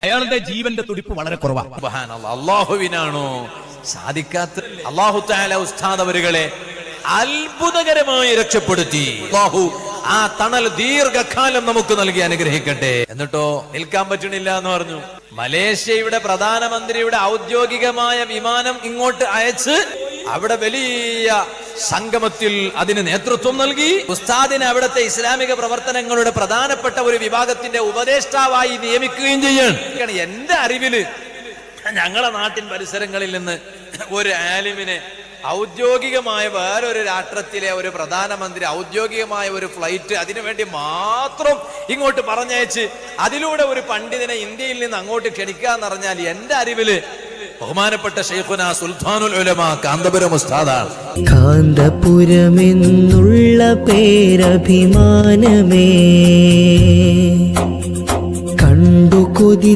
അയാളുടെ ജീവന്റെ തുടിപ്പ് വളരെ കുറവാണ്. അള്ളാഹുവിനാണോ സാധിക്കാത്ത? അള്ളാഹു തആല ഉസ്താദ് അവരുകളെ അത്ഭുതകരമായി രക്ഷപ്പെടുത്തി. അള്ളാഹു ആ തണൽ ദീർഘകാലം നമുക്ക് നൽകി അനുഗ്രഹിക്കട്ടെ. എന്നിട്ടോ നിൽക്കാൻ പറ്റണില്ല എന്ന് പറഞ്ഞു. മലേഷ്യയുടെ പ്രധാനമന്ത്രിയുടെ ഔദ്യോഗികമായ വിമാനം ഇങ്ങോട്ട് അയച്ച് അവിടെ വലിയ സംഗമത്തിൽ അതിന് നേതൃത്വം നൽകി. ഉസ്താദിനെ അവിടുത്തെ ഇസ്ലാമിക പ്രവർത്തനങ്ങളുടെ പ്രധാനപ്പെട്ട ഒരു വിഭാഗത്തിന്റെ ഉപദേഷ്ടാവായി നിയമിക്കുകയും ചെയ്യാണ്. എന്റെ അറിവില് ഞങ്ങളെ നാട്ടിൻ പരിസരങ്ങളിൽ നിന്ന് ഒരു ആലിമിനെ ഔദ്യോഗികമായ വേറൊരു രാഷ്ട്രത്തിലെ ഒരു പ്രധാനമന്ത്രി ഔദ്യോഗികമായ ഒരു ഫ്ലൈറ്റ് അതിനുവേണ്ടി മാത്രം ഇങ്ങോട്ട് പറഞ്ഞയച്ച് അതിലൂടെ ഒരു പണ്ഡിതനെ ഇന്ത്യയിൽ നിന്ന് അങ്ങോട്ട് ക്ഷണിക്കുക എന്ന് പറഞ്ഞാൽ എന്റെ അറിവില് ബഹുമാനപ്പെട്ട ശൈഖുനാ സുൽത്താനുൽ ഉലമാ കാന്തപുരം ഉസ്താദാണ്. കാന്തപുരമെന്നുള്ള പേരഭിമാനമേ കണ്ടു കൊതി